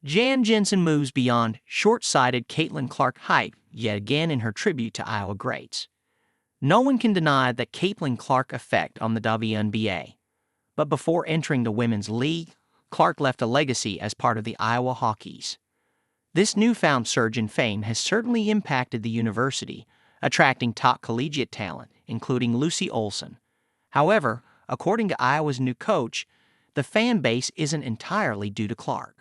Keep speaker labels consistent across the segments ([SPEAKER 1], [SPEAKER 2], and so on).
[SPEAKER 1] Jensen moves beyond short-sighted Caitlin Clark hype yet again in her tribute to Iowa greats. No one can deny the Caitlin Clark effect on the WNBA. But before entering the Women's League, Clark left a legacy as part of the Iowa Hawkeyes. This newfound surge in fame has certainly impacted the university, attracting top collegiate talent, including Lucy Olsen. However, according to Iowa's new coach, the fan base isn't entirely due to Clark.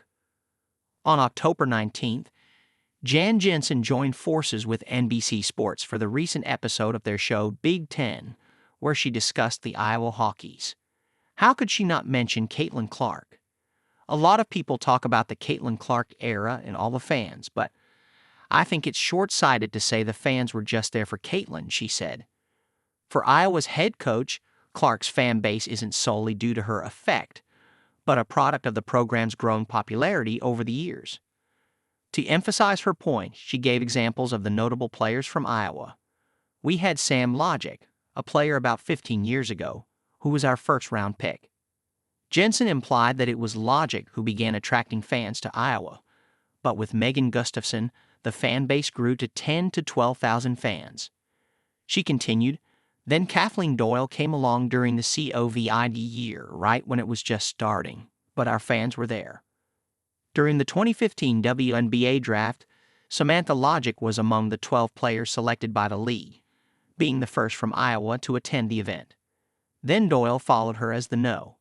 [SPEAKER 1] On October 19th, Jensen joined forces with NBC Sports for the recent episode of their show Big Ten, where she discussed the Iowa Hawkeyes. How could she not mention Caitlin Clark? A lot of people talk about the Caitlin Clark era and all the fans, but I think it's short-sighted to say the fans were just there for Caitlin, she said. For Iowa's head coach, Clark's fan base isn't solely due to her effect, but a product of the program's growing popularity over the years. To emphasize her point, she gave examples of the notable players from Iowa. We had Sam Logic, a player about 15 years ago, who was our first-round pick. Jensen implied that it was Logic who began attracting fans to Iowa, but with Megan Gustafson, the fan base grew to 10,000 to 12,000 fans. She continued, then Kathleen Doyle came along during the COVID year, right when it was just starting, but our fans were there. During the 2015 WNBA draft, Samantha Logic was among the 12 players selected by the league, being the first from Iowa to attend the event. Then Doyle followed her as the No.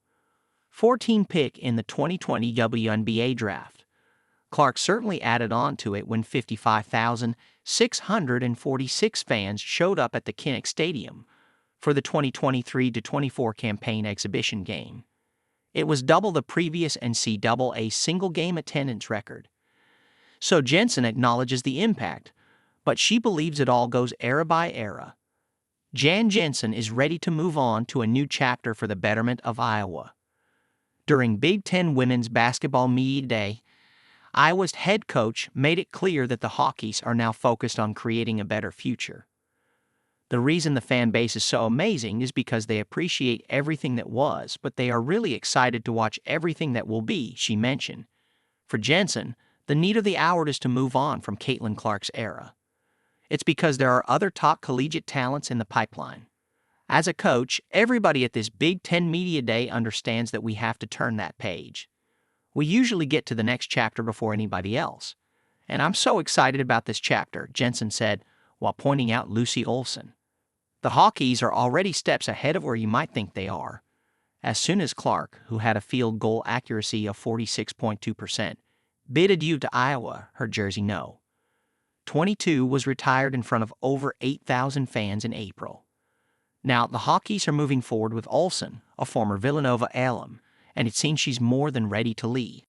[SPEAKER 1] 14 pick in the 2020 WNBA draft. Clark certainly added on to it when 55,646 fans showed up at the Kinnick Stadium for the 2023-24 campaign exhibition game. It was double the previous NCAA single-game attendance record. So Jensen acknowledges the impact, but she believes it all goes era by era. Jensen is ready to move on to a new chapter for the betterment of Iowa. During Big Ten Women's Basketball Media Day, Iowa's head coach made it clear that the Hawkeyes are now focused on creating a better future. The reason the fan base is so amazing is because they appreciate everything that was, but they are really excited to watch everything that will be, she mentioned. For Jensen, the need of the hour is to move on from Caitlin Clark's era. It's because there are other top collegiate talents in the pipeline. As a coach, everybody at this Big Ten Media Day understands that we have to turn that page. We usually get to the next chapter before anybody else. And I'm so excited about this chapter, Jensen said, while pointing out Lucy Olsen. The Hawkeyes are already steps ahead of where you might think they are. As soon as Clark, who had a field goal accuracy of 46.2%, bid adieu to Iowa, her jersey No. 22 was retired in front of over 8,000 fans in April. Now, the Hawkeyes are moving forward with Olsen, a former Villanova alum, and it seems she's more than ready to lead.